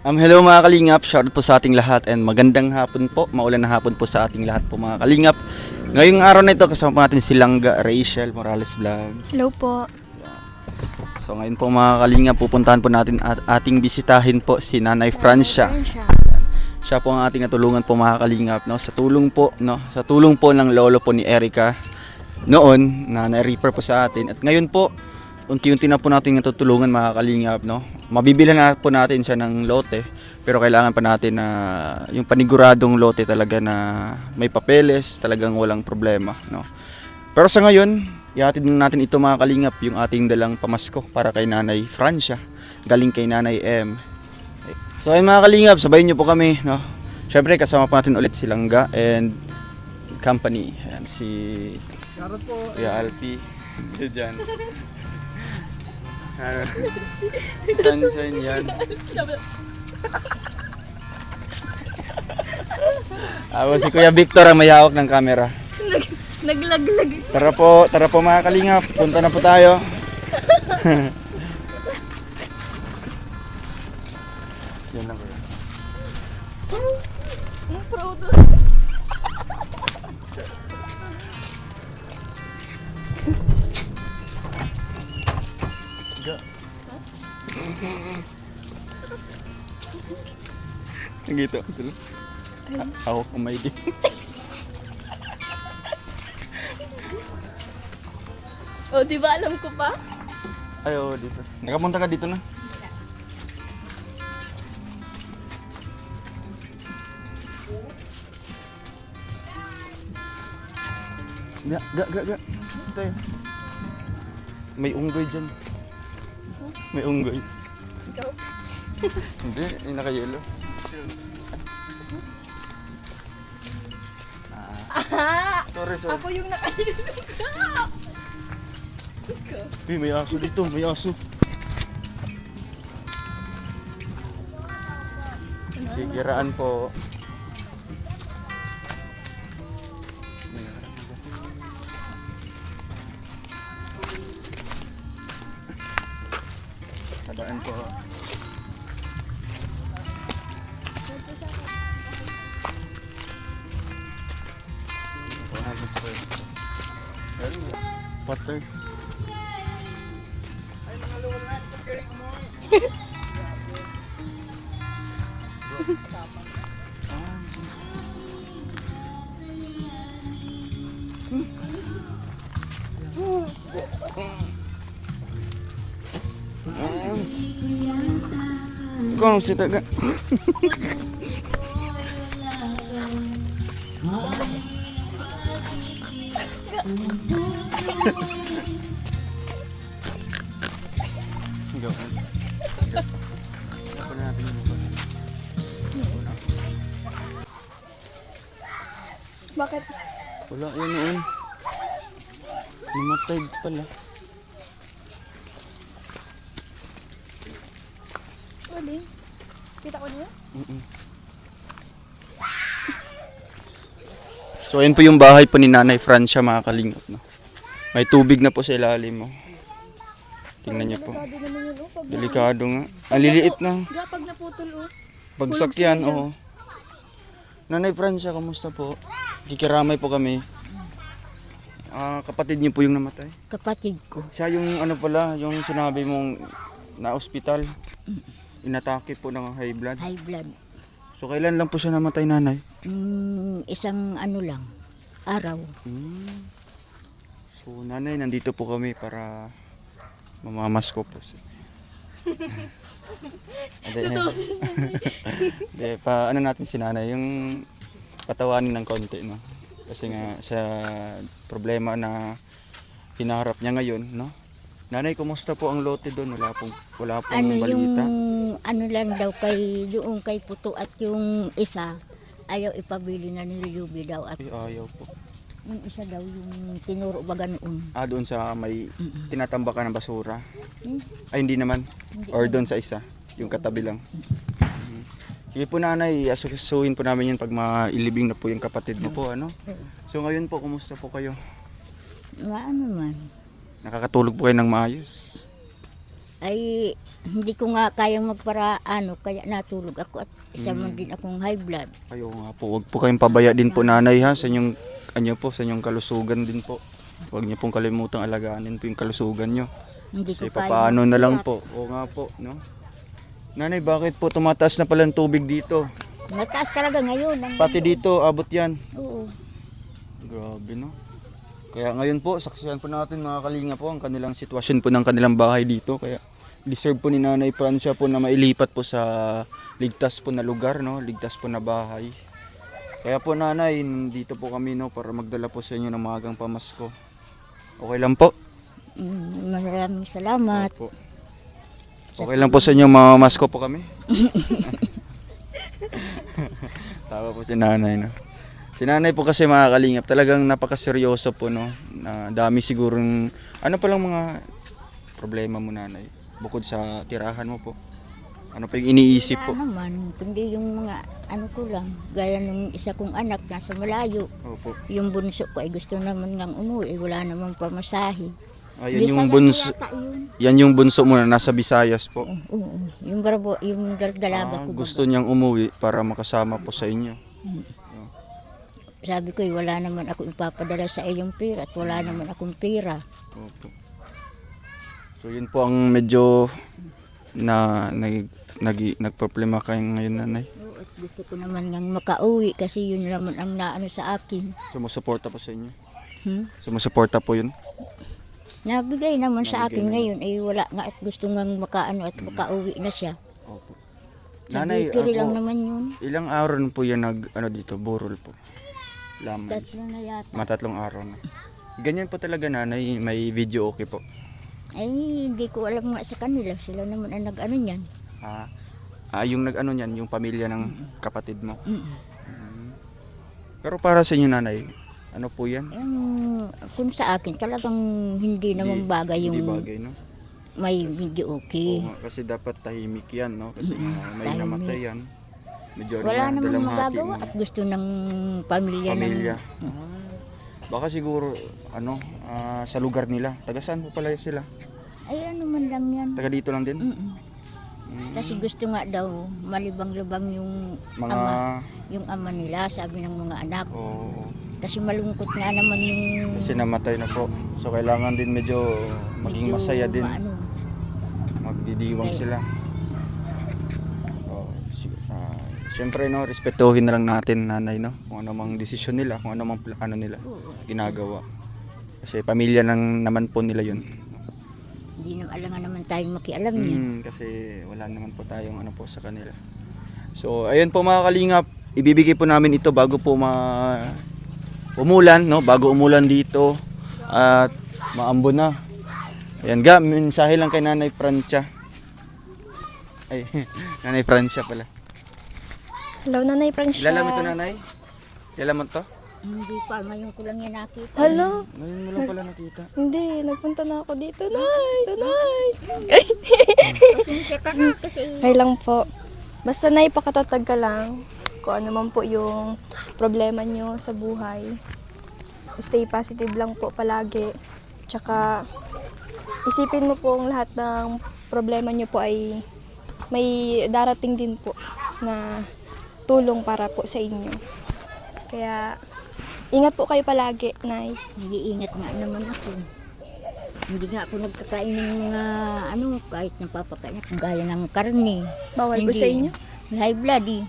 Hello mga kalingap, shout out po sa ating lahat and magandang hapon po, maulan na hapon po sa ating lahat po mga kalingap. Ngayong araw na ito kasama po natin si Langga Rachel Morales Vlog. Hello po. So ngayon po mga kalingap, pupuntahan po natin at ating bisitahin po si Nanay Francia. Siya po ang ating natulungan po mga kalingap, no? Sa tulong po ng lolo po ni Erica noon na na-refer po sa atin. At ngayon po, unti-unti na po natin natutulungan mga kalingap, no? Mabibilan na po natin siya ng lote, pero kailangan pa natin na yung paniguradong lote talaga na may papeles, talagang walang problema, no? Pero sa ngayon, ihatid na natin ito mga kalingap, yung ating dalang pamasko para kay Nanay Francia, galing kay Nanay M. So ayun mga kalingap, sabayin niyo po kami, no? Syempre kasama po natin ulit si Langga and company. Ayan, si Kuya Alpi. Diyan. San yan? Si Kuya Victor ang may hawak ng camera. Naglaglag. Tara po mga kalingap, punta na po tayo. Yan lang kuya. Ang proud. Nagito ako sila. Hawak ang may din. Oh, di ba alam ko pa? Ay, oo, dito. Nakapunta ka dito na. Ga. Tayo. May unggoy dyan. May unggoy. Ikaw? Hindi, yung naka-yellow. Sorry. Ako yung nakailan. May aso dito, may aso. Kikiraan po. Kadaan po. Water. Ikaw ang sita ka. Bakit? Wala yan noon. Namatay pala. Wali. Kita ko niya? So ayun po yung bahay po ni Nanay Francia mga kalingap, no? May tubig na po sa ilalim mo. Tingnan niyo po. Delikado naman yun, oh. Pag Delikado nga. Ang liliit na. Pag naputol, oh. Bagsak yan, oo. Nanay Francia, kamusta po? Kikiramay po kami. Kapatid niyo po yung namatay? Kapatid ko. Siya yung ano pala, yung sinabi mong na ospital. Inatake po ng high blood. High blood. So kailan lang po siya namatay, nanay? Isang ano lang, araw. So nanay, nandito po kami para mamamasko po siya. Ano natin si nanay, yung patawanin ng konti, no? Kasi nga sa problema na hinaharap niya ngayon, no? Nanay, kumusta po ang lote doon? Wala pong balita. Yung ano lang daw doon kay Puto at yung isa, ayaw ipabili na ni Ruby daw at Ay, ayaw po. yung isa daw yung tinuro baga noon. Doon sa may tinatambakan ng basura. Hmm? Ay, hindi naman. Hindi Or doon sa isa, yung katabi lang. Sige po nanay, asusuhin po namin yun pag mailibing na po yung kapatid mo po, ano? So ngayon po, kumusta po kayo? Maano man. Nakakatulog po kayo ng maayos? Ay, hindi ko nga kayang magparaano, kaya natulog ako at isa man din akong high blood. Ayo nga po, huwag po kayong pabaya din po nanay ha sa inyong sa inyong kalusugan din po. Huwag niyo pong kalimutang alaganin po yung kalusugan niyo. Hindi ko Kasi kaya. papaano na lang po. O nga po, no? Nanay, bakit po tumataas na pala ang tubig dito? Mataas talaga ngayon. Pati dito, abot yan. Oo. Grabe, no? Kaya ngayon po, saksihan po natin mga kalinga po ang kanilang sitwasyon po ng kanilang bahay dito. Kaya deserve po ni Nanay Francia po na mailipat po sa ligtas po na lugar, no? Ligtas po na bahay. Kaya po nanay, dito po kami no para magdala po sa inyo ng maagang pamasko. Okay lang po? Maraming salamat. Opo. Okay lang po sa inyo, mamamasko po kami? Tawa po si nanay, no? Si nanay po kasi mga kalingap, talagang napakaseryoso po, no? Na dami sigurong, ano pa lang mga problema mo nanay? Bukod sa tirahan mo po. Ano pa yung iniisip po? Wala naman, kundi yung mga ano ko lang, gaya nung isa kong anak nasa malayo. Opo. Yung bunso ko ay gusto naman ngang umuwi, wala namang pamasahe. Ayan yung Bisaya bunso, yata yun. yan yung bunso mo na nasa Visayas po. Oo, yung barbo, yung dalaga ko. Gusto niyang umuwi para makasama po sa inyo. Sabi ko, wala naman ako ipapadala sa iyong pera at wala naman akong pera. Opo. So yun po ang medyo na nagproblema kayo ngayon nanay. Oo, at gusto ko naman ngang makauwi kasi yun naman ang naano sa akin. Sumusuporta po sa inyo. Sumusuporta po yun. Nabigay naman sa Nabigay akin naman. ngayon, ay wala nga at gusto ngang makaano at makauwi na siya. Opo. Sa Nanay, bakery lang ako, naman yun. ilang araw na po yan dito, burol po. Lamay. Tatlo na yata. Matatlong araw na. Ganyan po talaga nanay, may video okay po. Ay, hindi ko alam nga sa kanila. Sila naman ang nag-ano niyan. Yung nag-ano niyan, yung pamilya ng kapatid mo. Pero para sa inyo nanay, ano po yan? Yung, kung sa akin, talagang hindi naman bagay yung Hindi bagay, no? may video okay. Oo nga, kasi dapat tahimik yan, no? Kasi may tahimik. namatay yan. Medyo Wala namang dalamhati magagawa mo. at gusto ng pamilya, Pamilya. Baka siguro, sa lugar nila. Taga saan po pala sila? Ay, ano man lang yan. Taga dito lang din? Kasi gusto nga daw malibang-libang yung Mga, yung ama nila, sabi ng mga anak. oo. Kasi malungkot nga naman yung Kasi namatay na po. So kailangan din medyo maging medyo masaya din. maano. Magdidiwang Okay. sila. Siyempre no, respetuhin na lang natin nanay no. Kung ano mang desisyon nila, kung ano mang ano nila ginagawa. Kasi pamilya lang naman po nila yun. Hindi naman alangan naman tayong makialam niya. Kasi wala naman po tayong ano po sa kanila. So ayun po mga kalingap, ibibigay po namin ito bago po umulan no, bago umulan dito at maambo na. Ayan ga, mensahe lang kay Nanay Francia. Ay, Nanay Francia pala. Hello, Nanay Francia. Kilala mo ito nanay? Kilala mo ito? Hindi pa, ngayon ko lang yan nakita. Hello? Ngayon mo lang pala nakita. Hindi, nagpunta na ako dito, Nay. Nay. Pasensya ka na kasi Okay lang po. Basta Nay, pakatatag ka lang. Kung ano man po yung problema nyo sa buhay. Stay positive lang po palagi. Tsaka, isipin mo po ang lahat ng problema nyo po ay may darating din po na tulong para po sa inyo. Kaya, ingat po kayo palagi, Nay. nag-iingat nga naman ako. Hindi nga ako nagkakain ng mga kahit napapakain ako gaya ng karne. Bawal po Hindi. sa inyo? High blood eh.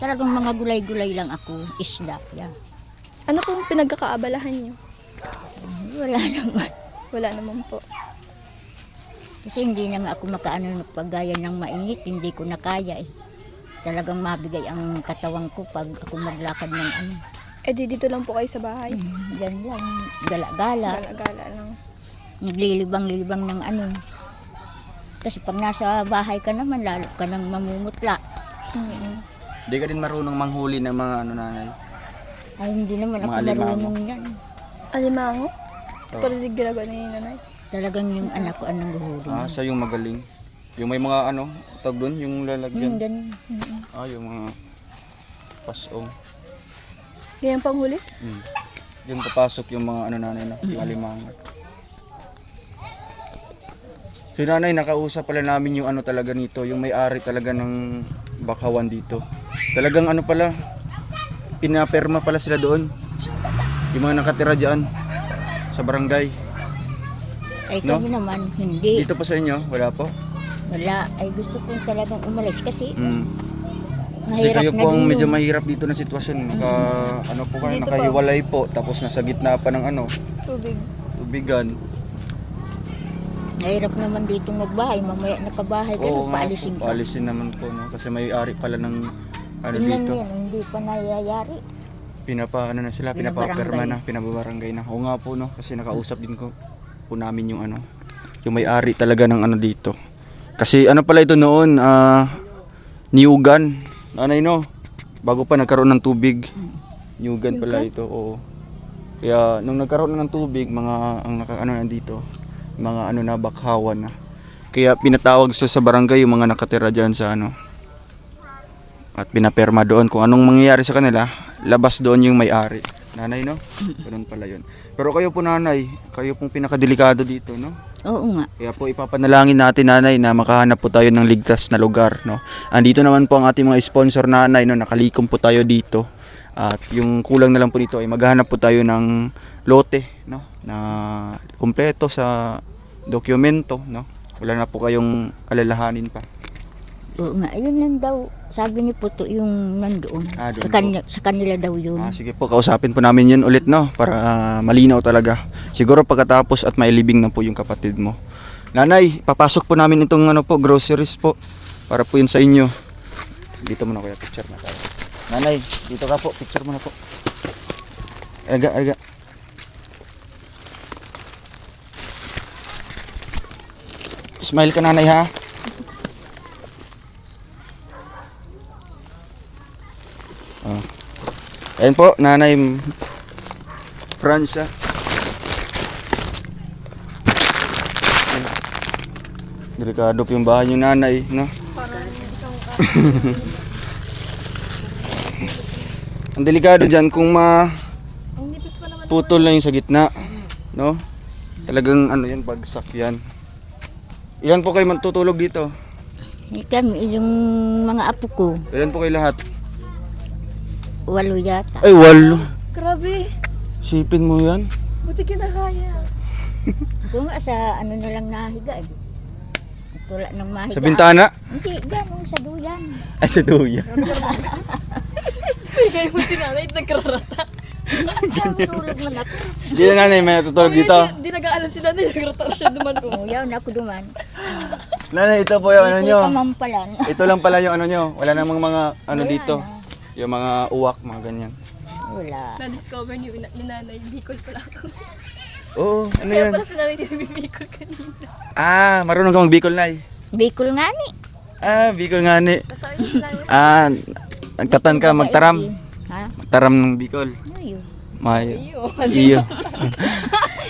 Talagang mga gulay-gulay lang ako, isda. Yeah. Ano pong pinagkakaabalahan nyo? Wala naman. Wala naman po. Kasi hindi na nga ako makaano pag gaya ng mainit, hindi ko na kaya eh. Talagang mabigay ang katawan ko pag ako maglakad ng ano. Eh di dito lang po kayo sa bahay. Yan lang, gala-gala. Gala-gala lang. Naglilibang-libang ng ano. Kasi pag nasa bahay ka naman, lalo ka nang mamumutla. Hindi ka din marunong manghuli ng mga nanay. Ay, hindi naman ako Mga alimango. marunong yan. Alimango? Oh. Tulad yung ginagawa ni Nanay. Talagang yung anak ko anong guhuli. Siya yung magaling. Yung may mga tawag doon, yung lalagyan. Ganun. Yung mga pasong. Ganyan pang huli? Yung papasok yung mga nanay na, yung alimango. Si nanay, nakausap pala namin yung ano talaga nito, yung may-ari talaga ng bakawan dito. Talagang ano pala, pinaperma pala sila doon. Yung mga nakatira dyan sa barangay. Ay No? kami naman, hindi. Dito po sa inyo, wala po? Wala. Ay gusto kong talagang umalis kasi Mm. Kasi mahirap kayo na po ang din medyo yun. mahirap dito na sitwasyon. Ano po kayo, Dito po. nakahiwalay po. Tapos nasa gitna pa ng ano, Tubig. tubigan. Mahirap naman dito magbahay. Mamaya nakabahay ka, Oo nga paalisin po, ka. paalisin naman po. No? Kasi may-ari pala ng ano Tingnan dito. mo yan, hindi pa nayayari. Ano na sila, pinapaperma na, Pinabarangay. pinababarangay na. Oo nga po no, kasi nakausap din ko po namin yung ano, yung may-ari talaga ng ano dito. Kasi ano pala ito noon, niyugan. Nanay no, bago pa nagkaroon ng tubig. Niyugan pala ito, oo. Kaya nung nagkaroon na ng tubig, mga ang nakaano nandito, mga ano na bakhawan na. Kaya pinatawag sila sa barangay yung mga nakatira diyan sa ano. At pinaperma doon kung anong mangyayari sa kanila, labas doon yung may-ari. Nanay no? Ganun pala yun. Pero kayo po nanay, kayo pong pinakadelikado dito no? Oo nga. Kaya po ipapanalangin natin nanay na makahanap po tayo ng ligtas na lugar no. Andito naman po ang ating mga sponsor nanay no, nakalikom po tayo dito. At yung kulang na lang po dito ay maghahanap po tayo ng lote no na kumpleto sa dokumento no. Wala na po kayong alalahanin pa. Oo nga. Ayun lang daw. Sabi ni Puto yung nandoon. Doon Sa kanila daw yun. Sige po, kausapin po namin yun ulit no para malinaw talaga. Siguro pagkatapos at mailibing na po yung kapatid mo. Nanay, papasok po namin itong ano po, groceries po para po yun sa inyo. Dito muna kuya, picture na tayo. Nanay, dito ka po, picture muna po. Alga. Smile ka nanay ha. Ayan po, nanay Francia. Ayan. Delikado po yung bahay yung nanay, no? Ang delikado dyan kung putol na yung sa gitna, no? Talagang ano yan, bagsak yan. Ilan po kayo matutulog dito? Kami, yung mga apo ko, Ilan po kayo lahat? 8 yata. Ay, 8. Grabe. Sipin mo yan. Buti kinakaya. Kung nga sa ano na lang nahiga eh. Tula ng mahiga. Sa bintana? Hindi, gano'n sa duyan. Ay, sa duya. Bigay mo si nanay, nagrarata. Tulog man ako. Hindi na nanay, may natutulog dito. Di nag-aalam si nanay, nagrarata siya duman ko. Uyaw na ako duman. Nanay, ito po yung ano nyo. Pamampalan. Ito lang pala yung ano nyo. Wala namang mga ano dito. Yung mga uwak, mga ganyan. Wala. Na-discover ni nanay, Bicol pala ako. Oo, ano Kaya yan? pala si nanay Bicol kanina. Ah, marunong ka mag-Bicol, Nay. Bicol nga ni. Ah, Bicol nga ni. Tatawin si nanay. Ah, nagtatan ka, magtaram. Ha? Magtaram ng Bicol. Ayun. May, Iyo. iyo.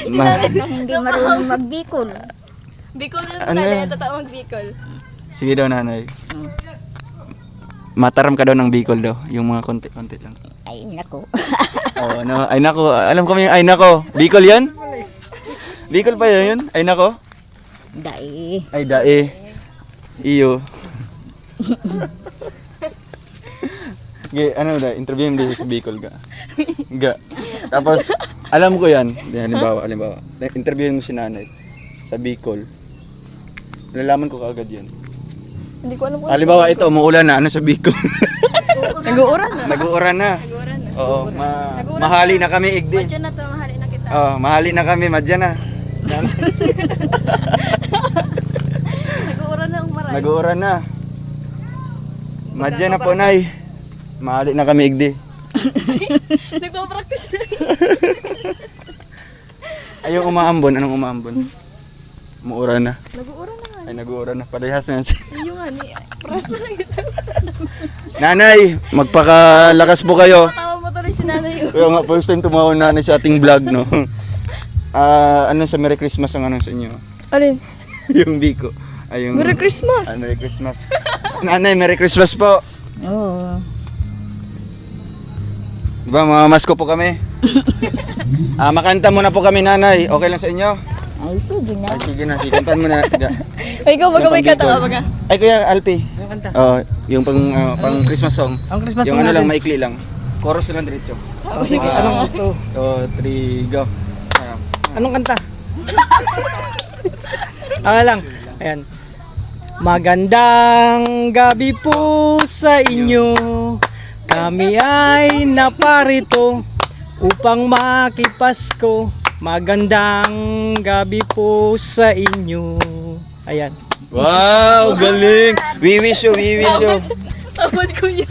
Hindi marunong mag-Bicol. Bicol na Ano nanay, yan? tatawag Bicol. Sige daw, nanay. Mataram ka daw ng Bicol daw. Yung mga konti-konti lang. Ay, nako. Oo, no. Ay nako, alam ko yung ay nako. Bicol yan? Bicol pa yun? Ay nako. Dai. Ay dae. Iyo. Ano da, interview mo din sa Bicol ka. Ga. Tapos alam ko 'yan. Halimbawa, interview mo si nanay sa Bicol. Nalalaman ko kaagad 'yan. Hindi ko alam kung Halimbawa ito, umuulan na ano sa Bicol. nag-uuran na. Nag-uuran na. Nag-uuran na. Oo, mahali na kami igdi. Madyan na to, mahali na kita. Oh, mahali na kami, madya na. Nag-uuran na ang maray. Nag-uuran na. Madya na po, Nay. Mahali na kami igdi. Nagpa-practice na. Ay, yung umaambon. Anong umaambon? Umuuran na. Nag-uuran na nga. Ay, nag-uuran na. Parehas na yan. Yung nga ni, pras na lang ito. Nanay, magpakalakas po kayo. Tawa mo tuloy si nanay. Kaya nga, first time tumawag nanay sa ating vlog, no? Ano sa Merry Christmas ang ano sa inyo? Alin? Yung Biko. Ay, yung... Merry Christmas! Merry Christmas. Nanay, Merry Christmas po. Oo. Diba, mga masko po kami. Makanta muna po kami, nanay. Okay lang sa inyo? Ay, sige na. Ay, sige na, kantahan mo na. Ay, ikaw, baga may kanta ka, Pang-Bicol. baga. Ay, Kuya Alpi. Yung kanta. Yung pang Christmas song. Ang Christmas Yung song ano lang, natin. maikli lang. Chorus lang diretso. Oh, sige, anong ito? 2, 3, go. Anong kanta? Okay lang. Ayan. Magandang gabi po sa inyo. Kami ay naparito upang makipasko. Magandang gabi po sa inyo. Ayan. Wow, galing! We wish you, we wish you. Tawad ko yan.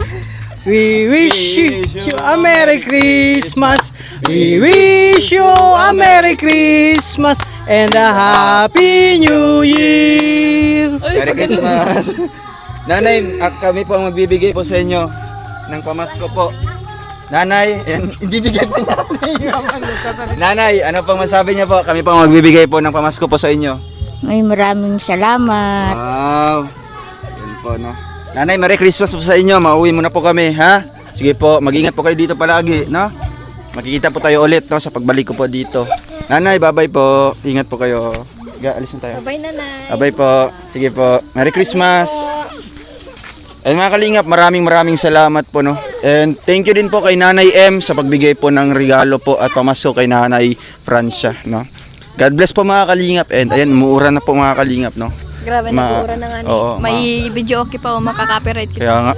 We wish you a Merry Christmas. We wish you a Merry Christmas and a Happy New Year. Merry Christmas! Nanay, kami po ang magbibigay po sa inyo ng pamasko po. Nanay, yan, ibibigay po natin. Nanay, ano pang masabi niyo po? Kami po ang magbibigay po ng pamasko po sa inyo. Ay, maraming salamat. Wow! Yan po, no? Nanay, Merry Christmas po sa inyo. Mauwi muna po kami, ha? Sige po, mag-ingat po kayo dito palagi, no? Makikita po tayo ulit, no? Sa pagbalik ko po dito. Nanay, bye-bye po. Ingat po kayo. Alis na tayo. Bye, nanay. Bye-bye po. Sige po. Merry Christmas! And mga kalingap, maraming salamat po, no? And thank you din po kay Nanay M sa pagbigay po ng regalo po at pamasko kay Nanay Francia, no? God bless po mga kalingap. And ayan, umuura na po mga kalingap, no? Grabe na pura na nga ni. Oo, May video okay pa o makaka-copyright kita. Kaya nga,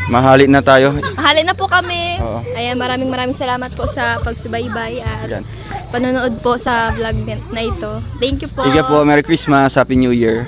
mahali na tayo. Halin na po kami. Oo. Ayan, maraming salamat po sa pagsubaybay at Ayan. panonood po sa vlog na ito. Thank you po. Sige po, Merry Christmas, Happy New Year.